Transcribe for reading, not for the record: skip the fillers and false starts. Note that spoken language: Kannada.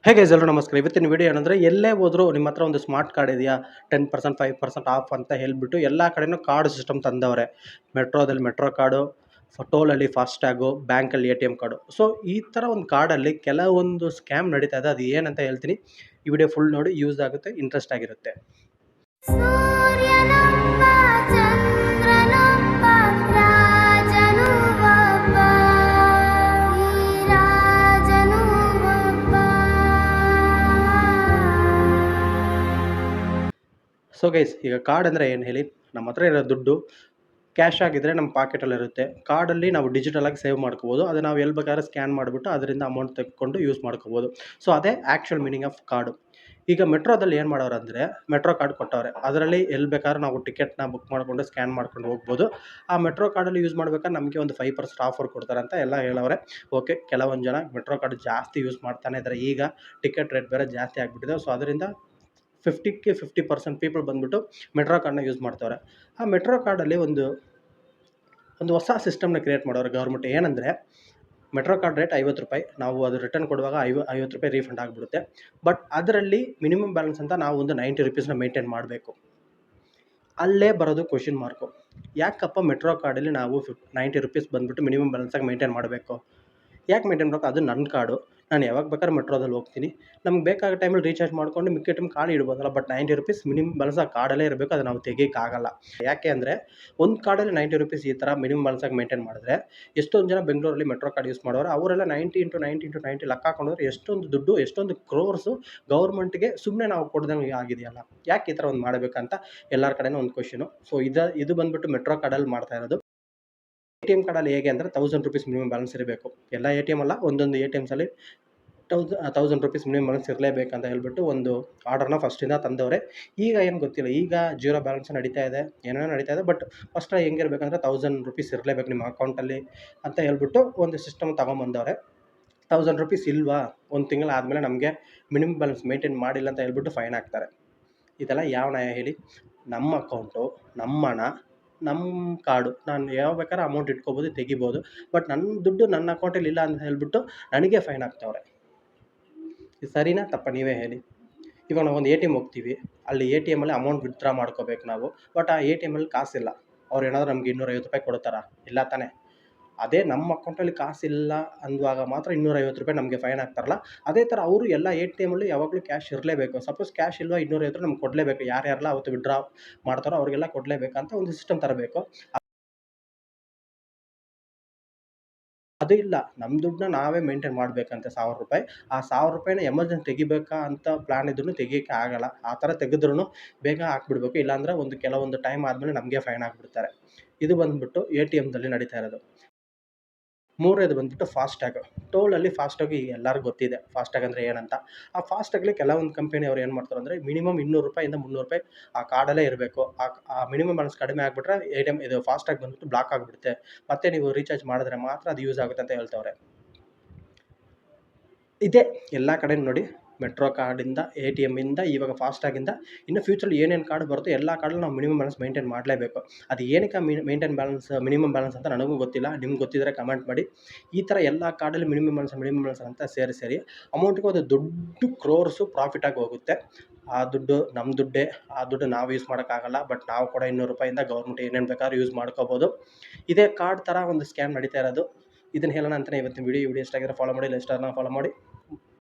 ಹೇ ಗೈಸ್ ಎಲ್ಲರೂ ನಮಸ್ಕಾರ. ಇವತ್ತಿನ ವಿಡಿಯೋ ಏನಂದರೆ, ಎಲ್ಲೇ ಹೋದರೂ ನಿಮ್ಮ ಹತ್ರ ಒಂದು ಸ್ಮಾರ್ಟ್ ಕಾರ್ಡ್ ಇದೆಯಾ, 10% 5% ಆಫ್ ಅಂತ ಹೇಳ್ಬಿಟ್ಟು ಎಲ್ಲ ಕಡೆನೂ ಕಾರ್ಡ್ ಸಿಸ್ಟಮ್ ತಂದವ್ರೆ. ಮೆಟ್ರೋದಲ್ಲಿ ಮೆಟ್ರೋ ಕಾರ್ಡು, ಟೋಲಲ್ಲಿ ಫಾಸ್ಟ್ಯಾಗು, ಬ್ಯಾಂಕಲ್ಲಿ ATM ಕಾರ್ಡು. ಸೊ ಈ ಥರ ಒಂದು ಕಾರ್ಡಲ್ಲಿ ಕೆಲವೊಂದು ಸ್ಕ್ಯಾಮ್ ನಡೀತಾ ಇದೆ. ಅದು ಏನಂತ ಹೇಳ್ತೀನಿ. ಈ ವಿಡಿಯೋ ಫುಲ್ ನೋಡಿ, ಯೂಸ್ ಆಗುತ್ತೆ, ಇಂಟ್ರೆಸ್ಟ್ ಆಗಿರುತ್ತೆ. ಸೊ ಗೈಸ್, ಈಗ ಕಾರ್ಡ್ ಅಂದರೆ ಏನು ಹೇಳಿ, ನಮ್ಮ ಹತ್ರ ಇರೋ ದುಡ್ಡು ಕ್ಯಾಶ್ ಆಗಿದ್ದರೆ ನಮ್ಮ ಪಾಕೆಟಲ್ಲಿರುತ್ತೆ. ಕಾರ್ಡಲ್ಲಿ ನಾವು ಡಿಜಿಟಲಾಗಿ ಸೇವ್ ಮಾಡ್ಕೋಬೋದು. ಅದು ನಾವು ಎಲ್ಲಿ ಬೇಕಾದ್ರೆ ಸ್ಕ್ಯಾನ್ ಮಾಡಿಬಿಟ್ಟು ಅದರಿಂದ ಅಮೌಂಟ್ ತೆಗೆದುಕೊಂಡು ಯೂಸ್ ಮಾಡ್ಕೋಬೋದು. ಸೊ ಅದೇ ಆ್ಯಕ್ಚುಯಲ್ ಮೀನಿಂಗ್ ಆಫ್ ಕಾರ್ಡು. ಈಗ ಮೆಟ್ರೋದಲ್ಲಿ ಏನು ಮಾಡೋರು ಅಂದರೆ, ಮೆಟ್ರೋ ಕಾರ್ಡ್ ಕೊಟ್ಟವ್ರೆ. ಅದರಲ್ಲಿ ಎಲ್ಲಿ ಬೇಕಾದ್ರೆ ನಾವು ಟಿಕೆಟ್ನ ಬುಕ್ ಮಾಡಿಕೊಂಡು ಸ್ಕ್ಯಾನ್ ಮಾಡ್ಕೊಂಡು ಹೋಗ್ಬೋದು. ಆ ಮೆಟ್ರೋ ಕಾರ್ಡಲ್ಲಿ ಯೂಸ್ ಮಾಡ್ಬೇಕಾದ್ರೆ ನಮಗೆ ಒಂದು 5% ಆಫರ್ ಕೊಡ್ತಾರೆ ಅಂತ ಎಲ್ಲ ಹೇಳವ್ರೆ. ಓಕೆ, ಕೆಲವೊಂದು ಜನ ಮೆಟ್ರೋ ಕಾರ್ಡ್ ಜಾಸ್ತಿ ಯೂಸ್ ಮಾಡ್ತಾನೆ ಇದ್ದಾರೆ. ಈಗ ಟಿಕೆಟ್ ರೇಟ್ ಬೇರೆ ಜಾಸ್ತಿ ಆಗಿಬಿಟ್ಟಿದೆ. ಸೊ ಅದರಿಂದ 50ಕ್ಕೆ 50% ಪೀಪಲ್ ಬಂದುಬಿಟ್ಟು ಮೆಟ್ರೋ ಕಾರ್ಡ್ನ ಯೂಸ್ ಮಾಡ್ತವ್ರೆ. ಆ ಮೆಟ್ರೋ ಕಾರ್ಡಲ್ಲಿ ಒಂದು ಹೊಸ ಸಿಸ್ಟಮ್ನ ಕ್ರಿಯೇಟ್ ಮಾಡೋರು ಗೌರ್ಮೆಂಟ್. ಏನಂದರೆ, ಮೆಟ್ರೋ ಕಾರ್ಡ್ ರೇಟ್ ₹50. ನಾವು ಅದು ರಿಟರ್ನ್ ಕೊಡುವಾಗ ₹50 ರೀಫಂಡ್ ಆಗಿಬಿಡುತ್ತೆ. ಬಟ್ ಅದರಲ್ಲಿ ಮಿನಿಮಮ್ ಬ್ಯಾಲೆನ್ಸ್ ಅಂತ ನಾವು ಒಂದು ₹90ನ ಮೇಂಟೈನ್ ಮಾಡಬೇಕು. ಅಲ್ಲೇ ಬರೋದು ಕ್ವೆಶ್ಚನ್ ಮಾರ್ಕು. ಯಾಕಪ್ಪ ಮೆಟ್ರೋ ಕಾರ್ಡಲ್ಲಿ ನಾವು ₹90 ಬಂದುಬಿಟ್ಟು ಮಿನಿಮಮ್ ಬ್ಯಾಲೆನ್ಸಾಗಿ ಮೇಂಟೈನ್ ಮಾಡಬೇಕು? ಯಾಕೆ ಮೇಂಟೈನ್ ಮಾಡಬೇಕು? ಅದು ನನ್ನ ಕಾರ್ಡು, ನಾನು ಯಾವಾಗ ಬೇಕಾದ್ರೆ ಮೆಟ್ರೋದಲ್ಲಿ ಹೋಗ್ತೀನಿ. ನಮ್ಗೆ ಬೇಕಾದ ಟೈಮಲ್ಲಿ ರೀಚಾರ್ಜ್ ಮಾಡ್ಕೊಂಡು ಮಿಕ್ಕಿದ ಟೈಮ್ ಖಾಲಿ ಇಡ್ಬೋದಲ್ಲ. ಬಟ್ ₹90 ಮಿನಿಮಮ್ ಬ್ಯಾಲೆನ್ಸ್ ಆ ಕಾರ್ಡಲ್ಲೇ ಇರಬೇಕು. ಅದು ನಾವು ತೆಗಿಯೋಕ್ಕಾಗಲ್ಲ. ಯಾಕೆ ಅಂದರೆ, ಒಂದು ಕಾರ್ಡಲ್ಲಿ ₹90 ಈ ಥರ ಮಿನಿಮಮ್ ಬ್ಯಾಲೆನ್ಸಾಗಿ ಮೇಂಟೈನ್ ಮಾಡಿದ್ರೆ, ಎಷ್ಟೊಂದು ಜನ ಬೆಂಗಳೂರಲ್ಲಿ ಮೆಟ್ರೋ ಕಾರ್ಡ್ ಯೂಸ್ ಮಾಡೋರು, ಅವರೆಲ್ಲ 90 ಲೆಕ್ಕ ಹಾಕೊಂಡ್ರೆ ಎಷ್ಟೊಂದು ದುಡ್ಡು, ಎಷ್ಟೊಂದು ಕ್ರೋರ್ಸು ಗೌರ್ಮೆಂಟ್ಗೆ ಸುಮ್ಮನೆ ನಾವು ಕೊಡ್ದಂಗೆ ಆಗಿದೆಯಲ್ಲ. ಯಾಕೆ ಈ ಥರ ಒಂದು ಮಾಡಬೇಕಂತ ಎಲ್ಲರ ಕಡೆನೂ ಒಂದು ಕ್ವೆಶ್ಚನು. ಸೊ ಇದು ಬಂದುಬಿಟ್ಟು ಮೆಟ್ರೋ ಕಾರ್ಡಲ್ಲಿ ಮಾಡ್ತಾ ಇರೋದು. ATM ಕಾರ್ಡಲ್ಲಿ ಹೇಗೆ ಅಂದರೆ, ₹1000 ಮಿನಿಮಮ್ ಬ್ಯಾಲೆನ್ಸ್ ಇರಬೇಕು. ಎಲ್ಲ ATM ಅಲ್ಲ, ಒಂದೊಂದು ATMಸಲ್ಲಿ ₹1000 ಮಿನಿಮಮ್ ಬ್ಯಾಲೆನ್ಸ್ ಇರಲೇಬೇಕಂತ ಹೇಳ್ಬಿಟ್ಟು ಒಂದು ಆರ್ಡರ್ನ ಫಸ್ಟಿಂದ ತಂದವ್ರೆ. ಈಗ ಏನು ಗೊತ್ತಿಲ್ಲ, ಈಗ ಜೀರೋ ಬ್ಯಾಲೆನ್ಸ್ ನಡೀತಾ ಇದೆ, ಏನೇನೋ ನಡೀತಾ ಇದೆ. ಬಟ್ ಫಸ್ಟ್ ಹೆಂಗಿರ್ಬೇಕಂದ್ರೆ, ₹1000 ಇರಲೇಬೇಕು ನಿಮ್ಮ ಅಕೌಂಟಲ್ಲಿ ಅಂತ ಹೇಳ್ಬಿಟ್ಟು ಒಂದು ಸಿಸ್ಟಮ್ ತೊಗೊಂಬಂದವ್ರೆ. ₹1000 ಇಲ್ವಾ, ಒಂದು ತಿಂಗಳು ಆದಮೇಲೆ ನಮಗೆ ಮಿನಿಮಮ್ ಬ್ಯಾಲೆನ್ಸ್ ಮೇಂಟೈನ್ ಮಾಡಿಲ್ಲ ಅಂತ ಹೇಳ್ಬಿಟ್ಟು ಫೈನ್ ಹಾಕ್ತಾರೆ. ಇದೆಲ್ಲ ಯಾವ ನ್ಯಾಯ ಹೇಳಿ? ನಮ್ಮ ಅಕೌಂಟು, ನಮ್ಮ ಹಣ, ನಮ್ಮ ಕಾರ್ಡು, ನಾನು ಯಾವಾಗ ಬೇಕಾದ್ರೆ ಅಮೌಂಟ್ ಇಟ್ಕೋಬೋದು, ತೆಗಿಬೋದು. ಬಟ್ ನನ್ನ ದುಡ್ಡು ನನ್ನ ಅಕೌಂಟಲ್ಲಿ ಇಲ್ಲ ಅಂತ ಹೇಳ್ಬಿಟ್ಟು ನನಗೆ ಫೈನ್ ಹಾಕ್ತವ್ರೆ. ಇದು ಸರಿನಾ ತಪ್ಪಾ, ನೀವೇ ಹೇಳಿ. ಇವಾಗ ನಾವು ಒಂದು ATM ಹೋಗ್ತೀವಿ, ಅಲ್ಲಿ ATMಲ್ಲಿ ಅಮೌಂಟ್ ವಿತ್ಡ್ರಾ ಮಾಡ್ಕೋಬೇಕು ನಾವು. ಬಟ್ ಆ ATMಲ್ಲಿ ಕಾಸಿಲ್ಲ. ಅವ್ರು ಏನಾದರೂ ನಮಗೆ ₹250 ಕೊಡ್ತಾರಾ? ಇಲ್ಲ ತಾನೇ. ಅದೇ ನಮ್ಮ ಅಕೌಂಟಲ್ಲಿ ಕಾಸಿಲ್ಲ ಅಂದುವಾಗ ಮಾತ್ರ ₹250 ನಮಗೆ ಫೈನ್ ಹಾಕ್ತಾರಲ್ಲ. ಅದೇ ಥರ ಅವರು ಎಲ್ಲ ATMಲ್ಲಿ ಯಾವಾಗಲೂ ಕ್ಯಾಶ್ ಇರಲೇಬೇಕು. ಸಪೋಸ್ ಕ್ಯಾಶ್ ಇಲ್ವಾ, ₹250 ನಮ್ಗೆ ಕೊಡಲೇಬೇಕು. ಯಾರ್ಯಾರೆಲ್ಲ ಅವತ್ತು ವಿತ್ಡ್ರಾ ಮಾಡ್ತಾರೋ ಅವ್ರಿಗೆಲ್ಲ ಕೊಡಲೇಬೇಕಂತ ಒಂದು ಸಿಸ್ಟಮ್ ತರಬೇಕು. ಅದು ಇಲ್ಲ, ನಮ್ಮ ದುಡ್ಡನ್ನ ನಾವೇ ಮೇಂಟೈನ್ ಮಾಡಬೇಕಂತೆ ₹1000. ಆ ₹1000ನ ಎಮರ್ಜೆನ್ಸಿ ತೆಗಿಬೇಕಾ ಅಂತ ಪ್ಲ್ಯಾನ್ ಇದ್ರೂ ತೆಗಿಯೋಕ್ಕೆ ಆಗಲ್ಲ. ಆ ಥರ ತೆಗೆದ್ರೂ ಬೇಗ ಹಾಕ್ಬಿಡ್ಬೇಕು. ಇಲ್ಲಾಂದರೆ ಕೆಲವೊಂದು ಟೈಮ್ ಆದಮೇಲೆ ನಮಗೆ ಫೈನ್ ಹಾಕ್ಬಿಡ್ತಾರೆ. ಇದು ಬಂದುಬಿಟ್ಟು ATMದಲ್ಲಿ ನಡೀತಾ ಇರೋದು. ಮೂರನೇದು ಬಂದುಬಿಟ್ಟು ಫಾಸ್ಟ್ಯಾಗ್. ಟೋಲಲ್ಲಿ ಫಾಸ್ಟ್ಯಾಗ್ ಈಗ ಎಲ್ಲರಿಗೂ ಗೊತ್ತಿದೆ, ಫಾಸ್ಟ್ಯಾಗ್ ಅಂದರೆ ಏನಂತ. ಆ ಫಾಸ್ಟ್ಯಾಗಲ್ಲಿ ಕೆಲವೊಂದು ಕಂಪನಿಯವ್ರು ಏನು ಮಾಡ್ತಾರೆ ಅಂದರೆ, ಮಿನಿಮಮ್ ₹200 ಇಂದ ₹300 ಆ ಕಾರ್ಡಲ್ಲೇ ಇರಬೇಕು. ಆ ಮಿನಿಮಮ್ ಬ್ಯಾಲೆನ್ಸ್ ಕಡಿಮೆ ಆಗಿಬಿಟ್ರೆ ಇದು ಫಾಸ್ಟ್ಯಾಗ್ ಬಂದುಬಿಟ್ಟು ಬ್ಲಾಕ್ ಆಗಿಬಿಡುತ್ತೆ. ಮತ್ತೆ ನೀವು ರೀಚಾರ್ಜ್ ಮಾಡಿದ್ರೆ ಮಾತ್ರ ಅದು ಯೂಸ್ ಆಗುತ್ತೆ ಅಂತ ಹೇಳ್ತವ್ರೆ. ಇದೇ ಎಲ್ಲ ಕಡೆ ನೋಡಿ, ಮೆಟ್ರೋ ಕಾರ್ಡಿಂದ, ATMಯಿಂದ, ಇವಾಗ ಫಾಸ್ಟ್ಯಾಗಿಂದ, ಇನ್ನು ಫ್ಯೂಚರಲ್ಲಿ ಏನೇನು ಕಾರ್ಡ್ ಬರುತ್ತೋ ಎಲ್ಲ ಕಾರ್ಡಲ್ಲಿ ನಾವು ಮಿನಿಮಮ್ ಬ್ಯಾಲೆನ್ಸ್ ಮೇಂಟೈನ್ ಮಾಡಲೇಬೇಕು. ಅದು ಏನಕ್ಕೆ ಮಿನಿಮಮ್ ಬ್ಯಾಲೆನ್ಸ್ ಅಂತ ನನಗೂ ಗೊತ್ತಿಲ್ಲ. ನಿಮ್ಗೆ ಗೊತ್ತಿದ್ದರೆ ಕಮೆಂಟ್ ಮಾಡಿ. ಈ ಥರ ಎಲ್ಲ ಕಾರ್ಡಲ್ಲಿ ಮಿನಿಮಮ್ ಬ್ಯಾಲೆನ್ಸ್ ಅಂತ ಸೇರಿ ಅಮೌಂಟಿಗೆ ಒಂದು ದೊಡ್ಡ ಕ್ರೋರ್ಸು ಪ್ರಾಫಿಟಾಗಿ ಹೋಗುತ್ತೆ. ಆ ದುಡ್ಡು ನಮ್ಮ ದುಡ್ಡೇ. ಆ ದುಡ್ಡು ನಾವು ಯೂಸ್ ಮಾಡೋಕ್ಕಾಗಲ್ಲ. ಬಟ್ ನಾವು ಕೂಡ ₹200 ಗೌರ್ಮೆಂಟ್ ಏನೇನು ಬೇಕಾದ್ರೂ ಯೂಸ್ ಮಾಡ್ಕೋಬೋದು. ಇದೇ ಕಾರ್ಡ್ ಥರ ಒಂದು ಸ್ಕ್ಯಾಮ್ ನಡೀತಾ ಇರೋದು. ಇದನ್ನು ಹೇಳೋಣ ಅಂತಲೇ ಇವತ್ತಿನ ವಿಡಿಯೋ ಇಷ್ಟ ಆಗಿದ್ರೆ ಫಾಲೋ ಮಾಡಿ, ಇಲ್ಲ ಇಷ್ಟ ಫಾಲೋ ಮಾಡಿ.